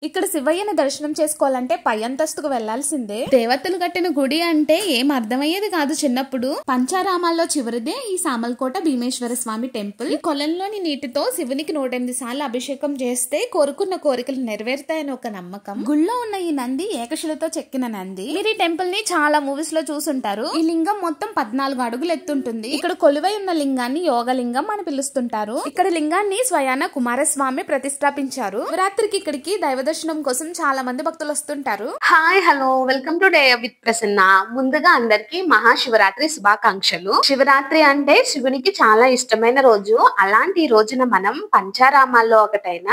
ఇక్కడ శివయ్యని దర్శనం చేసుకోవాలంటే పై అంతస్తుకు వెళ్లాల్సిందే. దేవతలు కట్టిన గుడి అంటే ఏం అర్థమయ్యేది కాదు చిన్నప్పుడు. పంచారామాల్లో చివరిదే ఈ సామలకోట భీమేశ్వర స్వామి టెంపుల్. ఈ కొలంలోని నీటితో శివునికి 108 సార్లు అభిషేకం చేస్తే కోరుకున్న కోరికలు నెరవేరుతాయని ఒక నమ్మకం. గుళ్ళో ఉన్న ఈ నంది ఏకశిలతో చెక్కిన నంది. మీరు ఈ టెంపుల్ ని చాలా మూవీస్ లో చూసుంటారు. ఈ లింగం మొత్తం 14 అడుగులు ఎత్తుంటుంది. ఇక్కడ కొలువై ఉన్న లింగాన్ని యోగలింగం అని పిలుస్తుంటారు. ఇక్కడ లింగాన్ని స్వయాన కుమారస్వామి ప్రతిష్టాపించారు. శివరాత్రికి ఇక్కడికి దైవ దర్శనం కోసం చాలా మంది భక్తులు వస్తుంటారు. Hi hello welcome to day with Prasanna. ముందుగా అందరికి మహాశివరాత్రి శుభాకాంక్షలు. శివరాత్రి అంటే శివునికి చాలా ఇష్టమైన రోజు. అలాంటి రోజున మనం పంచారామాల్లో ఒకటైన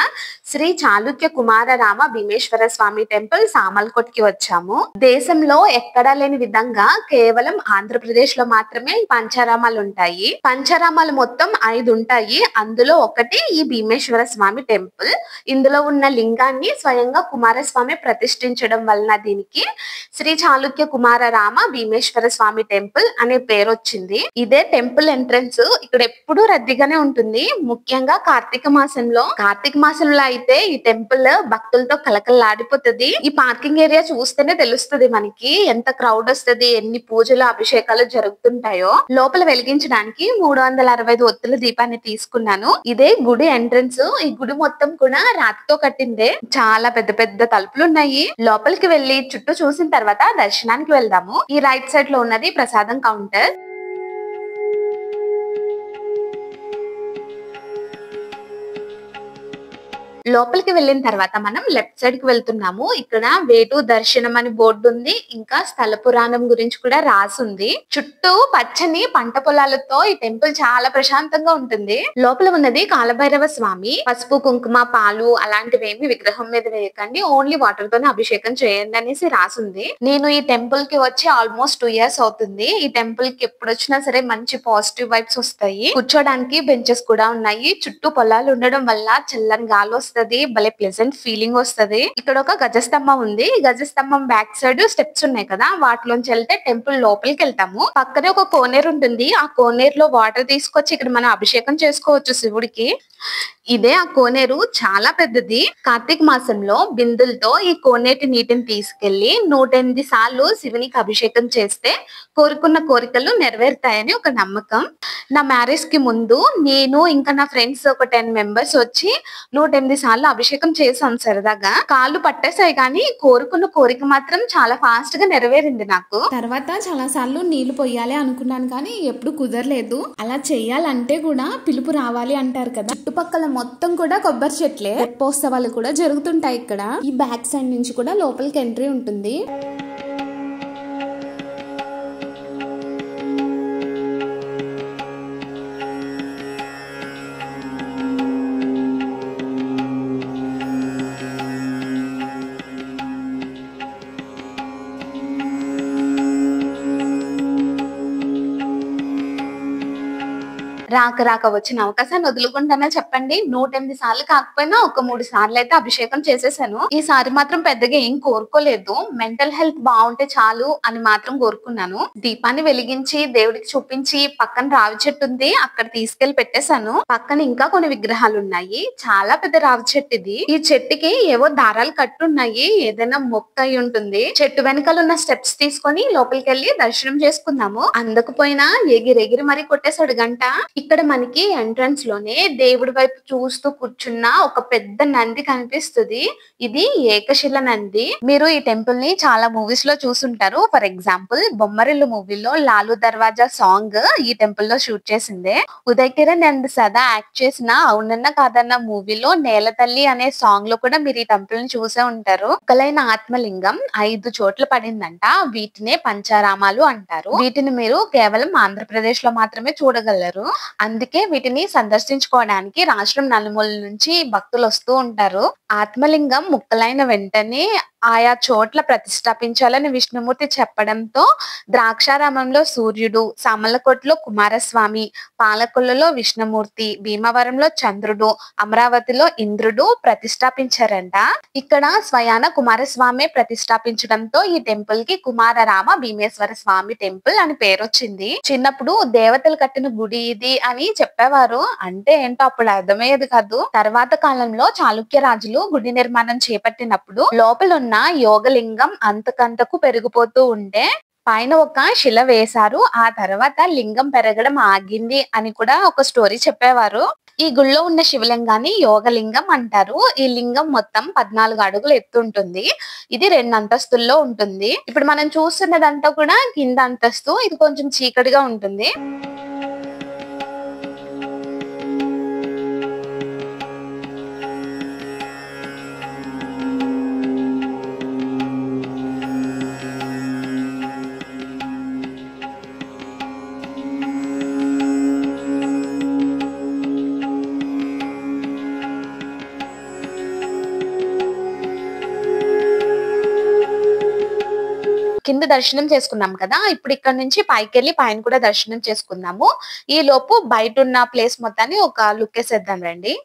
శ్రీ చాళుక్య కుమారరామ భీమేశ్వర స్వామి టెంపుల్ సామలకోటకి వచ్చాము. దేశంలో ఎక్కడా లేని విధంగా కేవలం ఆంధ్రప్రదేశ్ లో మాత్రమే పంచారామాలు ఉంటాయి. పంచారామాలు మొత్తం 5 ఉంటాయి. అందులో ఒకటి ఈ భీమేశ్వర స్వామి టెంపుల్. ఇందులో ఉన్న లింగాన్ని స్వయంగా కుమారస్వామి ప్రతిష్ఠించడం వలన దీనికి శ్రీ చాళుక్య కుమారరామ భీమేశ్వర స్వామి టెంపుల్ అనే పేరు వచ్చింది. ఇదే టెంపుల్ ఎంట్రన్స్. ఇక్కడ ఎప్పుడూ రద్దీగానే ఉంటుంది. ముఖ్యంగా కార్తీక మాసంలో అయితే ఈ టెంపుల్ భక్తులతో కలకలలాడిపోతుంది. ఈ పార్కింగ్ ఏరియా చూస్తేనే తెలుస్తుంది మనకి ఎంత క్రౌడ్ వస్తుంది, ఎన్ని పూజలు అభిషేకాలు జరుగుతుంటాయో. లోపల వెలిగించడానికి 365 ఒత్తుల దీపాన్ని తీసుకున్నాను. ఇదే గుడి ఎంట్రన్స్. ఈ గుడి మొత్తం కూడా రాతితో కట్టిందే. చాలా పెద్ద పెద్ద తలుపులు ఉన్నాయి. లోపలికి వెళ్లి చుట్టూ చూసిన తర్వాత దర్శనానికి వెళ్దాము. ఈ రైట్ సైడ్ లో ఉన్నది ప్రసాదం కౌంటర్. లోపలికి వెళ్ళిన తర్వాత మనం లెఫ్ట్ సైడ్ కి వెళ్తున్నాము. ఇక్కడ వేటు దర్శనం అని బోర్డు ఉంది. ఇంకా స్థల పురాణం గురించి కూడా రాసుంది. చుట్టూ పచ్చని పంట పొలాలతో ఈ టెంపుల్ చాలా ప్రశాంతంగా ఉంటుంది. లోపల ఉన్నది కాలభైరవ స్వామి. పసుపు కుంకుమ పాలు అలాంటివేమి విగ్రహం మీద వేయకండి, ఓన్లీ వాటర్ తోనే అభిషేకం చేయండి అనేసి రాసుంది. నేను ఈ టెంపుల్ కి వచ్చి ఆల్మోస్ట్ 2 years అవుతుంది. ఈ టెంపుల్ కి ఎప్పుడు వచ్చినా సరే మంచి పాజిటివ్ వైబ్స్ వస్తాయి. కూర్చోడానికి బెంచెస్ కూడా ఉన్నాయి. చుట్టూ పొలాలు ఉండడం వల్ల చల్లని గాలి వస్తుంది. భలే ప్లెజెంట్ ఫీలింగ్ వస్తది. ఇక్కడ ఒక గజస్తంభం ఉంది. ఈ గజస్తంభం బ్యాక్ సైడ్ స్టెప్స్ ఉన్నాయి కదా, వాటిలోంచి వెళ్తే టెంపుల్ లోపలికి వెళ్తాము. పక్కనే ఒక కోనేరు ఉంటుంది. ఆ కోనేరులో వాటర్ తీసుకొచ్చి ఇక్కడ మనం అభిషేకం చేసుకోవచ్చు శివుడికి. ఇదే ఆ కోనేరు. చాలా పెద్దది. కార్తీక మాసంలో బిందులతో ఈ కోనేటి నీటిని తీసుకెళ్లి 108 సార్లు శివునికి అభిషేకం చేస్తే కోరుకున్న కోరికలు నెరవేరుతాయని ఒక నమ్మకం. నా మ్యారేజ్ కి ముందు నేను ఇంకా నా ఫ్రెండ్స్ ఒక 10 members వచ్చి 108 సార్లు అభిషేకం చేసాం సరదాగా. కాళ్ళు పట్టేసాయి కానీ కోరుకున్న కోరిక మాత్రం చాలా ఫాస్ట్ గా నెరవేరింది నాకు. తర్వాత చాలా సార్లు నీళ్లు పొయ్యాలి అనుకున్నాను కానీ ఎప్పుడు కుదరలేదు. అలా చెయ్యాలంటే కూడా పిలుపు రావాలి అంటారు కదా. చుట్టుపక్కల మొత్తం కూడా కొబ్బరి చెట్లే. తెప్పోత్సవాలు కూడా జరుగుతుంటాయి ఇక్కడ. ఈ బ్యాక్ సైడ్ నుంచి కూడా లోపలికి ఎంట్రీ ఉంటుంది. రాక వచ్చిన అవకాశాన్ని వదులుకుంటానా చెప్పండి. 108 సార్లు కాకపోయినా ఒక 3 సార్లు అయితే అభిషేకం చేసేసాను. ఈసారి మాత్రం పెద్దగా ఏం కోరుకోలేదు. మెంటల్ హెల్త్ బాగుంటే చాలు అని మాత్రం కోరుకున్నాను. దీపాన్ని వెలిగించి దేవుడికి చూపించి పక్కన రావి చెట్టు ఉంది, అక్కడ తీసుకెళ్లి పెట్టేశాను. పక్కన ఇంకా కొన్ని విగ్రహాలు ఉన్నాయి. చాలా పెద్ద రావి చెట్టు ఇది. ఈ చెట్టుకి ఏవో దారాలు కట్టున్నాయి. ఏదైనా మొక్క అయి ఉంటుంది. చెట్టు వెనకాల ఉన్న స్టెప్స్ తీసుకొని లోపలికి వెళ్ళి దర్శనం చేసుకుందాము. అందకపోయినా ఎగిరెగిరి మరి కొట్టేశాడు గంట. ఇక్కడ మనకి ఎంట్రన్స్ లోనే దేవుడి వైపు చూస్తూ కూర్చున్న ఒక పెద్ద నంది కనిపిస్తుంది. ఇది ఏకశిల నంది. మీరు ఈ టెంపుల్ ని చాలా మూవీస్ లో చూసుంటారు. ఫర్ ఎగ్జాంపుల్ బొమ్మరిల్లు మూవీలో లాలు దర్వాజా సాంగ్ ఈ టెంపుల్ లో షూట్ చేసిందే. ఉదయ్ కిరణ్ అండ్ సదా యాక్ట్ చేసిన అవునన్న కాదన్న మూవీలో నేల తల్లి అనే సాంగ్ లో కూడా మీరు ఈ టెంపుల్ ని చూసే ఉంటారు. ఒకలైన ఆత్మలింగం 5 చోట్ల పడిందంట. వీటినే పంచారామాలు అంటారు. వీటిని మీరు కేవలం ఆంధ్రప్రదేశ్ లో మాత్రమే చూడగలరు. అందుకే వీటిని సందర్శించుకోవడానికి రాష్ట్రం నలుమూలల నుంచి భక్తులు వస్తూ ఉంటారు. ఆత్మలింగం ముక్కలైన వెంటనే ఆయా చోట్ల ప్రతిష్టాపించాలని విష్ణుమూర్తి చెప్పడంతో ద్రాక్షారామంలో సూర్యుడు, సామలకోటలో కుమారస్వామి, పాలకొల్లులో విష్ణుమూర్తి, భీమవరంలో చంద్రుడు, అమరావతిలో ఇంద్రుడు ప్రతిష్టాపించారంట. ఇక్కడ స్వయాన కుమారస్వామి ప్రతిష్టాపించడంతో ఈ టెంపుల్ కి కుమారరామ భీమేశ్వర స్వామి టెంపుల్ అని పేరు వచ్చింది. చిన్నప్పుడు దేవతలు కట్టిన గుడి ఇది అని చెప్పేవారు. అంటే ఏంటో అప్పుడు అర్థమయ్యేది కాదు. తర్వాత కాలంలో చాళుక్య రాజులు గుడి నిర్మాణం చేపట్టినప్పుడు లోపల ఉన్న యోగలింగం అంతకంతకు పెరిగిపోతూ ఉంటే పైన ఒక శిల వేశారు. ఆ తర్వాత లింగం పెరగడం ఆగింది అని కూడా ఒక స్టోరీ చెప్పేవారు. ఈ గుళ్ళో ఉన్న శివలింగాన్ని యోగలింగం అంటారు. ఈ లింగం మొత్తం 14 అడుగులు ఎత్తు ఉంటుంది. ఇది 2 అంతస్తుల్లో ఉంటుంది. ఇప్పుడు మనం చూస్తున్నదంతా కూడా కింద అంతస్తు. ఇది కొంచెం చీకటిగా ఉంటుంది. కింద దర్శనం చేసుకున్నాం కదా, ఇప్పుడు ఇక్కడ నుంచి పైకెళ్ళి పైన కూడా దర్శనం చేసుకుందాము. ఈ లోపు బయట ఉన్న ప్లేస్ మొత్తాన్ని ఒక లుక్ వేసేద్దాం రండి.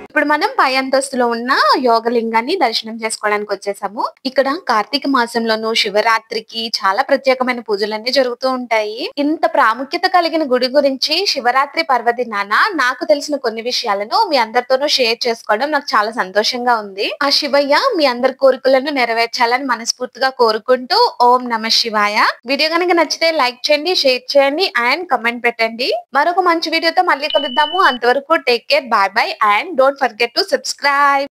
ఇప్పుడు మనం పై అంతస్తులో ఉన్న యోగలింగాన్ని దర్శనం చేసుకోవడానికి వచ్చేసాము. ఇక్కడ కార్తీక మాసంలోను శివరాత్రికి చాలా ప్రత్యేకమైన పూజలన్నీ జరుగుతూ ఉంటాయి. ఇంత ప్రాముఖ్యత కలిగిన గుడి గురించి శివరాత్రి పర్వదినాన నాకు తెలిసిన కొన్ని విషయాలను మీ అందరితోనూ షేర్ చేసుకోవడం నాకు చాలా సంతోషంగా ఉంది. ఆ శివయ్య మీ అందరి కోరికలను నెరవేర్చాలని మనస్ఫూర్తిగా కోరుకుంటూ ఓం నమ శివాయ. వీడియో కనుక నచ్చితే లైక్ చేయండి, షేర్ చేయండి అండ్ కమెంట్ పెట్టండి. మరొక మంచి వీడియోతో మళ్ళీ కలుద్దాము. అంతవరకు take care, bye bye and don't forget to subscribe.